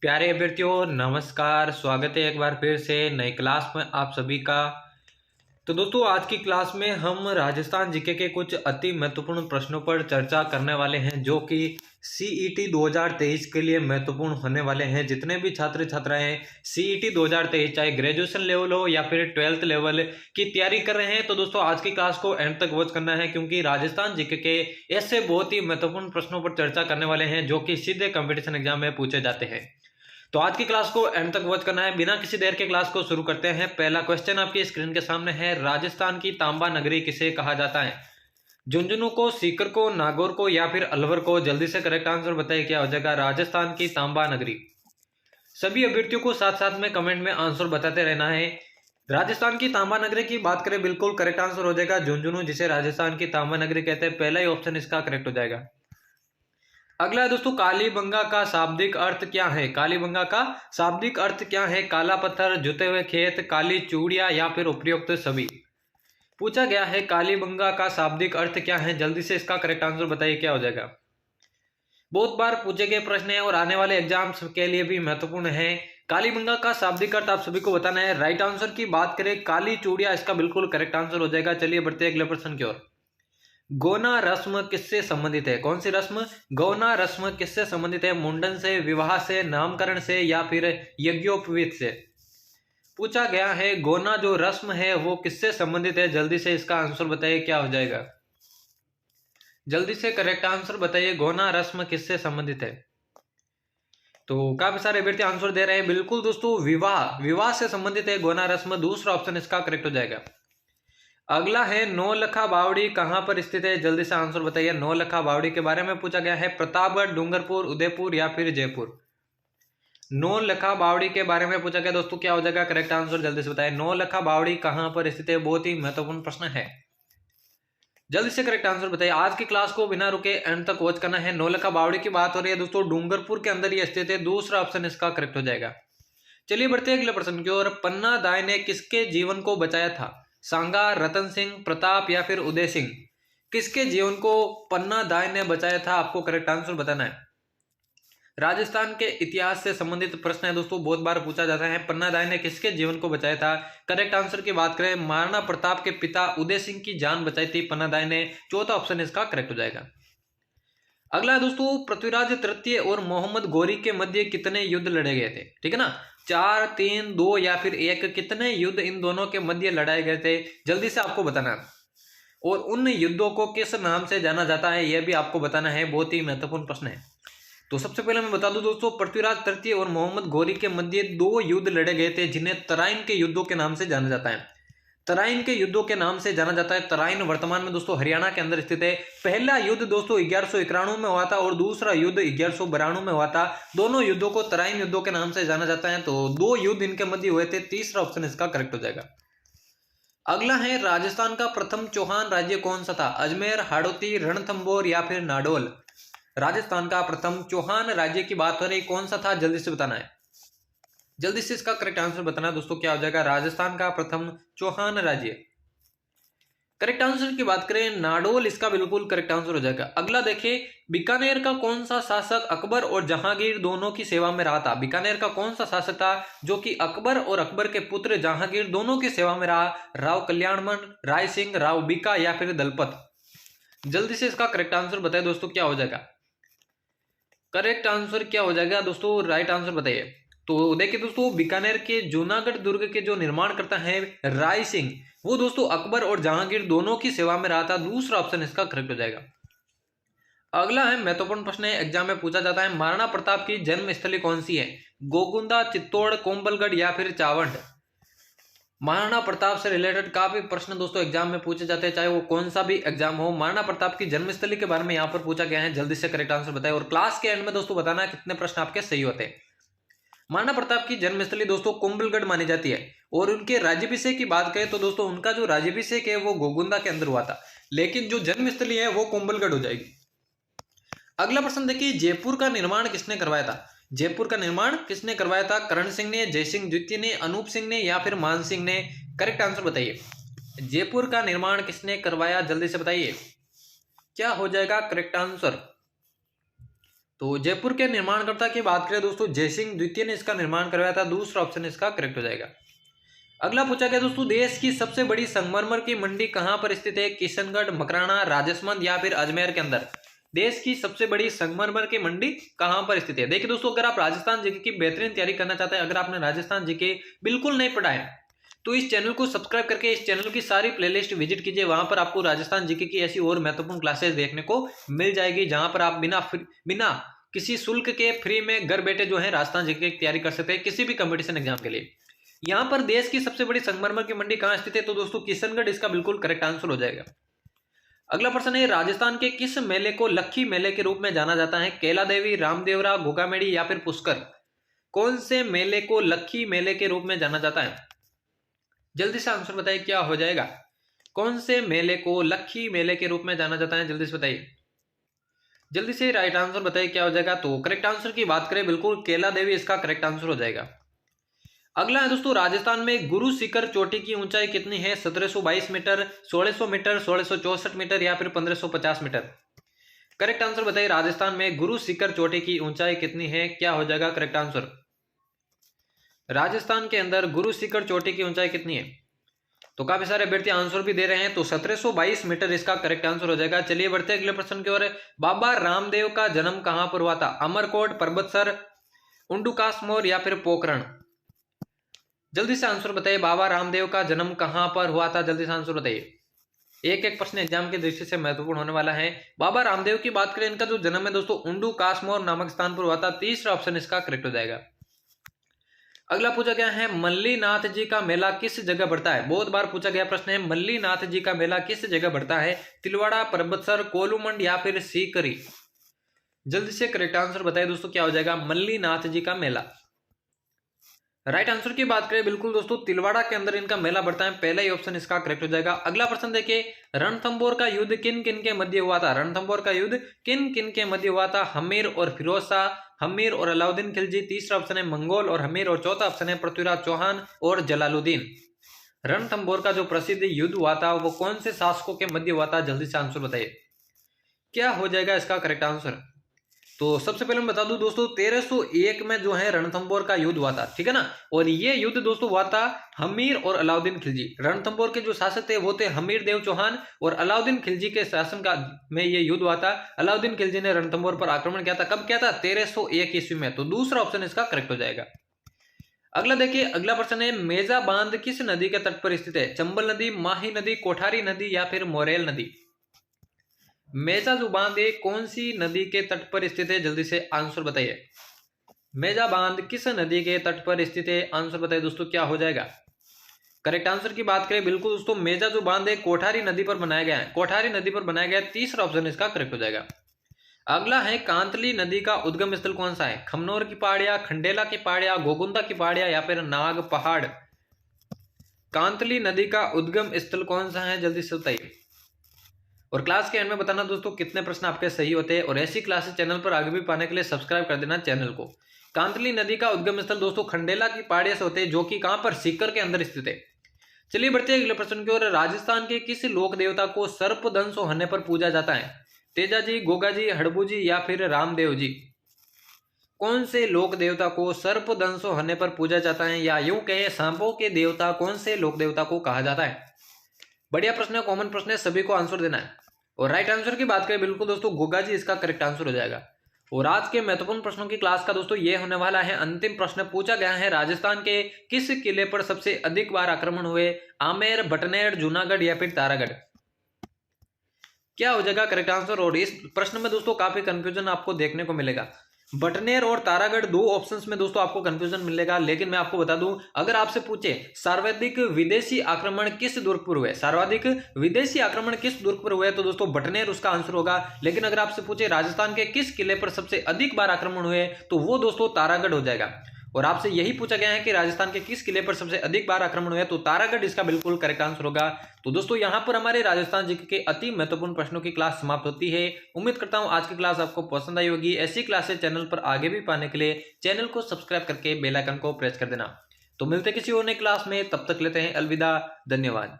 प्यारे अभ्यर्थियों, नमस्कार। स्वागत है एक बार फिर से नई क्लास में आप सभी का। तो दोस्तों, आज की क्लास में हम राजस्थान जीके के कुछ अति महत्वपूर्ण प्रश्नों पर चर्चा करने वाले हैं, जो कि सीईटी 2023 के लिए महत्वपूर्ण होने वाले हैं। जितने भी छात्र छात्राएं सीईटी 2023 चाहे ग्रेजुएशन लेवल हो या फिर 12th लेवल की तैयारी कर रहे हैं, तो दोस्तों आज की क्लास को एंड तक वॉच करना है, क्योंकि राजस्थान जीके के ऐसे बहुत ही महत्वपूर्ण प्रश्नों पर चर्चा करने वाले हैं जो कि सीधे कंपटीशन एग्जाम में पूछे जाते हैं। तो आज की क्लास को एंड तक वॉच करना है। बिना किसी देर के क्लास को शुरू करते हैं। पहला क्वेश्चन आपकी स्क्रीन के सामने है। राजस्थान की तांबा नगरी किसे कहा जाता है? झुंझुनू को, सीकर को, नागौर को या फिर अलवर को? जल्दी से करेक्ट आंसर बताइए, क्या हो जाएगा राजस्थान की तांबा नगरी। सभी अभ्यर्थियों को साथ साथ में कमेंट में आंसर बताते रहना है। राजस्थान की तांबा नगरी की बात करें, बिल्कुल करेक्ट आंसर हो जाएगा झुंझुनू, जिसे राजस्थान की तांबा नगरी कहते हैं। पहला ही ऑप्शन इसका करेक्ट हो जाएगा। अगला है दोस्तों, कालीबंगा का शाब्दिक अर्थ क्या है? कालीबंगा का शाब्दिक अर्थ क्या है? काला पत्थर, जुते हुए खेत, काली चूड़ियां या फिर उपयुक्त सभी? पूछा गया है कालीबंगा का शाब्दिक अर्थ क्या है। जल्दी से इसका करेक्ट आंसर बताइए, क्या हो जाएगा। बहुत बार पूछे गए प्रश्न है और आने वाले एग्जाम्स के लिए भी महत्वपूर्ण है। कालीबंगा का शाब्दिक अर्थ आप सभी को बताना है। राइट आंसर की बात करें, काली चूड़ियां इसका बिल्कुल करेक्ट आंसर हो जाएगा। चलिए बढ़ते हैं अगले प्रश्न की ओर। गौना रस्म किससे संबंधित है? कौन सी रस्म? गौना रस्म किससे संबंधित है? मुंडन से, विवाह से, नामकरण से या फिर यज्ञोपवीत से? पूछा गया है गौना जो रस्म है वो किससे संबंधित है। जल्दी से इसका आंसर बताइए, क्या हो जाएगा। जल्दी से करेक्ट आंसर बताइए, गौना रस्म किससे संबंधित है। तो काफी सारे अभ्यर्थी आंसर दे रहे हैं। बिल्कुल दोस्तों, विवाह से संबंधित है गौना रस्म। दूसरा ऑप्शन इसका करेक्ट हो जाएगा। अगला है नौलखा बावड़ी कहां पर स्थित है? जल्दी से आंसर बताइए। नौलखा बावड़ी के बारे में पूछा गया है। प्रतापगढ़, डूंगरपुर, उदयपुर या फिर जयपुर? नौलखा बावड़ी के बारे में पूछा गया दोस्तों, क्या हो जाएगा करेक्ट आंसर। जल्दी से बताइए, नौलखा बावड़ी कहां पर स्थित है। बहुत ही महत्वपूर्ण प्रश्न है, जल्दी से करेक्ट आंसर बताइए। आज की क्लास को बिना रुके एंड तक वॉच करना है। नौलखा बावड़ी की बात हो रही है दोस्तों, डूंगरपुर के अंदर ये स्थित है। दूसरा ऑप्शन इसका करेक्ट हो जाएगा। चलिए बढ़ते हैं अगले प्रश्न की ओर। पन्ना दाई ने किसके जीवन को बचाया था? सांगा, रतन सिंह, प्रताप या फिर उदय सिंह? किसके जीवन को पन्ना दाई ने बचाया था? आपको करेक्ट आंसर बताना है। राजस्थान के इतिहास से संबंधित प्रश्न है दोस्तों, बहुत बार पूछा जाता है। पन्ना दाई ने किसके जीवन को बचाया था? करेक्ट आंसर की बात करें, महाराणा प्रताप के पिता उदय सिंह की जान बचाई थी पन्ना दाई ने। चौथा ऑप्शन इसका करेक्ट हो जाएगा। अगला दोस्तों, पृथ्वीराज तृतीय और मोहम्मद गौरी के मध्य कितने युद्ध लड़े गए थे? ठीक है ना, 4, 3, 2 या फिर 1? कितने युद्ध इन दोनों के मध्य लड़ाए गए थे? जल्दी से आपको बताना है। और उन युद्धों को किस नाम से जाना जाता है, यह भी आपको बताना है। बहुत ही महत्वपूर्ण प्रश्न है। तो सबसे पहले मैं बता दूं दोस्तों, पृथ्वीराज तृतीय और मोहम्मद गौरी के मध्य 2 युद्ध लड़े गए थे, जिन्हें तराइन के युद्धों के नाम से जाना जाता है। तराइन के युद्धों के नाम से जाना जाता है। तराइन वर्तमान में दोस्तों हरियाणा के अंदर स्थित है। पहला युद्ध दोस्तों 1191 में हुआ था और दूसरा युद्ध 1192 में हुआ था। दोनों युद्धों को तराइन युद्धों के नाम से जाना जाता है। तो 2 युद्ध इनके मध्य हुए थे। तीसरा ऑप्शन इसका करेक्ट हो जाएगा। अगला है, राजस्थान का प्रथम चौहान राज्य कौन सा था? अजमेर, हाड़ौती, रणथंभौर या फिर नाडोल? राजस्थान का प्रथम चौहान राज्य की बात हो रही, कौन सा था? जल्दी से बताना है। जल्दी से इसका करेक्ट आंसर बताना दोस्तों, क्या हो जाएगा राजस्थान का प्रथम चौहान राज्य। करेक्ट आंसर की बात करें, नाडोल इसका बिल्कुल करेक्ट आंसर हो जाएगा। अगला देखिए, बीकानेर का कौन सा शासक अकबर और जहांगीर दोनों की सेवा में रहा था? बीकानेर का कौन सा शासक था जो कि अकबर और अकबर के पुत्र जहांगीर दोनों की सेवा में रहा? राव कल्याणमल, राय सिंह, राव बीका या फिर दलपत? जल्दी से इसका करेक्ट आंसर बताए दोस्तों, क्या हो जाएगा। करेक्ट आंसर क्या हो जाएगा दोस्तों, राइट आंसर बताइए। तो देखिए दोस्तों, बीकानेर के जूनागढ़ दुर्ग के जो निर्माण करता है राय सिंह, वो दोस्तों अकबर और जहांगीर दोनों की सेवा में रहा था। दूसरा ऑप्शन इसका करेक्ट हो जाएगा। अगला है महत्वपूर्ण प्रश्न है, एग्जाम में पूछा जाता है। महाराणा प्रताप की जन्म स्थली कौन सी है? गोकुंदा, चित्तौड़, कोम्बलगढ़ या फिर चावंड? महाराणा प्रताप से रिलेटेड काफी प्रश्न दोस्तों एग्जाम में पूछे जाते हैं, चाहे वो कौन सा भी एग्जाम हो। महाराणा प्रताप की जन्मस्थली के बारे में यहाँ पर पूछा गया है। जल्दी से करेक्ट आंसर बताएं और क्लास के एंड में दोस्तों बताना कितने प्रश्न आपके सही होते हैं। महाराणा प्रताप की जन्मस्थली दोस्तों कुंभलगढ़ मानी जाती है। और उनके राज्याभिषेक की बात करें तो दोस्तों उनका जो राज्याभिषेक है वो गोगुंदा के अंदर हुआ था, लेकिन जो जन्मस्थली है वो कुंभलगढ़ हो जाएगी। अगला प्रश्न देखिए, जयपुर का निर्माण किसने करवाया था? जयपुर का निर्माण किसने करवाया था? करण सिंह ने, जयसिंह द्वितीय ने, अनूप सिंह ने या फिर मान सिंह ने? करेक्ट आंसर बताइए। जयपुर का निर्माण किसने करवाया? जल्दी से बताइए, क्या हो जाएगा करेक्ट आंसर। तो जयपुर के निर्माणकर्ता की बात करें दोस्तों, जयसिंह द्वितीय ने इसका निर्माण करवाया था। दूसरा ऑप्शन इसका करेक्ट हो जाएगा। अगला पूछा गया दोस्तों, देश की सबसे बड़ी संगमरमर की मंडी कहां पर स्थित है? किशनगढ़, मकराना, राजसमंद या फिर अजमेर के अंदर? देश की सबसे बड़ी संगमरमर की मंडी कहां पर स्थित है? देखिए दोस्तों, अगर आप राजस्थान जीके की बेहतरीन तैयारी करना चाहते हैं, अगर आपने राजस्थान जीके बिल्कुल नहीं पढ़ा है, तो इस चैनल को सब्सक्राइब करके इस चैनल की सारी प्लेलिस्ट विजिट कीजिए। वहां पर आपको राजस्थान जीके की ऐसी और महत्वपूर्ण क्लासेस देखने को मिल जाएगी, जहां पर आप बिना किसी शुल्क के फ्री में घर बैठे जो है राजस्थान जीके की तैयारी कर सकते हैं किसी भी कंपटीशन एग्जाम के लिए। यहां पर देश की सबसे बड़ी संगमरमर की मंडी कहां स्थित है? तो दोस्तों किशनगढ़ इसका बिल्कुल करेक्ट आंसर हो जाएगा। अगला प्रश्न है, राजस्थान के किस मेले को लक्खी मेले के रूप में जाना जाता है? कैला देवी, रामदेवरा, गोगामेड़ी या फिर पुष्कर? कौन से मेले को लक्खी मेले के रूप में जाना जाता है? जल्दी से आंसर बताइए, क्या हो जाएगा? कौन से मेले को लक्खी मेले के रूप में जाना जाता है? जल्दी से बताइए, जल्दी से राइट आंसर बताइए, क्या हो जाएगा? तो करेक्ट आंसर की बात करें, बिल्कुल कैला देवी इसका करेक्ट आंसर हो जाएगा। अगला है दोस्तों, राजस्थान में गुरु शिखर चोटी की ऊंचाई कितनी है? 1722 मीटर, 1600 मीटर, 1664 मीटर या फिर 1550 मीटर? करेक्ट आंसर बताइए, राजस्थान में गुरु शिखर चोटी की ऊंचाई कितनी है? क्या हो जाएगा करेक्ट आंसर? राजस्थान के अंदर गुरु शिखर चोटी की ऊंचाई कितनी है? तो काफी सारे अभ्यर्थी आंसर भी दे रहे हैं, तो 1722 मीटर इसका करेक्ट आंसर हो जाएगा। चलिए बढ़ते अगले प्रश्न की ओर। बाबा रामदेव का जन्म कहां पर हुआ था? अमरकोट, पर्वतसर, उंडुकासमोर या फिर पोखरण? जल्दी से आंसर बताइए, बाबा रामदेव का जन्म कहां पर हुआ था? जल्दी से आंसर बताइए, एक एक प्रश्न एग्जाम की दृष्टि से महत्वपूर्ण होने वाला है। बाबा रामदेव की बात करें, इनका जो जन्म है दोस्तों उंडुकासमोर नामक स्थान पर हुआ था। तीसरा ऑप्शन इसका करेक्ट हो जाएगा। अगला पूछा गया है, मल्लीनाथ जी का मेला किस जगह बढ़ता है? बहुत बार पूछा गया प्रश्न है, मल्लीनाथ जी का मेला किस जगह बढ़ता है? तिलवाड़ा, पर्वतसर, कोलूमंड या फिर सीकरी? जल्दी से करेक्ट आंसर बताइए दोस्तों, क्या हो जाएगा? मल्लीनाथ जी का मेला। राइट आंसर की बात करें, बिल्कुल दोस्तों तिलवाड़ा के अंदर इनका मेला बढ़ता है। पहला ही ऑप्शन इसका करेक्ट हो जाएगा। अगला प्रश्न देखिए, रणथंबोर का युद्ध किन किन के मध्य हुआ था? रणथंबोर का युद्ध किन किन के मध्य हुआ था? हमीर और फिरोज शाह, हमीर और अलाउद्दीन खिलजी, तीसरा ऑप्शन है मंगोल और हमीर, और चौथा ऑप्शन है पृथ्वीराज चौहान और जलालुद्दीन। रणथंबोर का जो प्रसिद्ध युद्ध हुआ था वो कौन से शासकों के मध्य हुआ था? जल्दी से आंसर बताइए, क्या हो जाएगा इसका करेक्ट आंसर? तो सबसे पहले मैं बता दूं दोस्तों, 1301 में जो है रणथंबोर का युद्ध हुआ था, ठीक है ना। और ये युद्ध दोस्तों हुआ था हमीर और अलाउद्दीन खिलजी। रणथंबोर के जो शासक थे वो थे हमीर देव चौहान, और अलाउद्दीन खिलजी के शासन का में ये युद्ध हुआ था। अलाउद्दीन खिलजी ने रणथंबोर पर आक्रमण किया था। कब किया था? 1301 ईस्वी में। तो दूसरा ऑप्शन इसका करेक्ट हो जाएगा। अगला देखिए, अगला प्रश्न है, मेजा बांध किस नदी के तट पर स्थित है? चंबल नदी, माही नदी, कोठारी नदी या फिर मोरेल नदी? मेजा जो बांध है कौन सी नदी के तट पर स्थित है? जल्दी से आंसर बताइए, मेजा बांध किस नदी के तट पर स्थित है? आंसर बताइए दोस्तों, क्या हो जाएगा? करेक्ट आंसर की बात करें, बिल्कुल दोस्तों मेजा जो बांध है कोठारी नदी पर बनाया गया है। कोठारी नदी पर बनाया गया है। तीसरा ऑप्शन इसका करेक्ट हो जाएगा। अगला है, कांतली नदी का उद्गम स्थल कौन सा है? खमनोर की पहाड़ियां, खंडेला की पहाड़ियां, गोगुंदा की पहाड़ियां या फिर नाग पहाड़? कांतली नदी का उद्गम स्थल कौन सा है? जल्दी से बताइए। और क्लास के एंड में बताना दोस्तों कितने प्रश्न आपके सही होते हैं। और ऐसी क्लासेस चैनल पर आगे भी पाने के लिए सब्सक्राइब कर देना चैनल को। कांतली नदी का उद्गम स्थल दोस्तों खंडेला की पहाड़ियों से होते हैं, जो कि कहां पर? सीकर के अंदर स्थित है। चलिए बढ़ते हैं अगले प्रश्न की ओर। राजस्थान के किस लोक देवता को सर्पदंश होने पर पूजा जाता है? तेजा जी, गोगा जी, हड़बू जी या फिर रामदेव जी? कौन से लोक देवता को सर्पदंश होने पर पूजा जाता है, या यूं कहे सांपों के देवता कौन से लोक देवता को कहा जाता है? बढ़िया प्रश्न है, कॉमन प्रश्न है, सभी को आंसर देना है। और राइट आंसर की बात करें, बिल्कुल दोस्तों गोगा जी इसका करेक्ट आंसर हो जाएगा। और आज के महत्वपूर्ण प्रश्नों की क्लास का दोस्तों ये होने वाला है अंतिम प्रश्न। पूछा गया है, राजस्थान के किस किले पर सबसे अधिक बार आक्रमण हुए? आमेर, बटनेर, जूनागढ़ या फिर तारागढ़? क्या हो जाएगा करेक्ट आंसर? और इस प्रश्न में दोस्तों काफी कंफ्यूजन आपको देखने को मिलेगा। बटनेर और तारागढ़ दो ऑप्शंस में दोस्तों आपको कंफ्यूजन मिलेगा। लेकिन मैं आपको बता दूं, अगर आपसे पूछे सर्वाधिक विदेशी आक्रमण किस दुर्ग पर हुए, सर्वाधिक विदेशी आक्रमण किस दुर्ग पर हुए, तो दोस्तों बटनेर उसका आंसर होगा। लेकिन अगर आपसे पूछे राजस्थान के किस किले पर सबसे अधिक बार आक्रमण हुए, तो वो दोस्तों तारागढ़ हो जाएगा। और आपसे यही पूछा गया है कि राजस्थान के किस किले पर सबसे अधिक बार आक्रमण हुए, तो तारागढ़ इसका बिल्कुल करेक्ट आंसर होगा। तो दोस्तों यहां पर हमारे राजस्थान जीके के अति महत्वपूर्ण प्रश्नों की क्लास समाप्त होती है। उम्मीद करता हूं आज की क्लास आपको पसंद आई होगी। ऐसी क्लासेस चैनल पर आगे भी पाने के लिए चैनल को सब्सक्राइब करके बेल आइकन को प्रेस कर देना। तो मिलते किसी और नई क्लास में, तब तक लेते हैं अलविदा, धन्यवाद।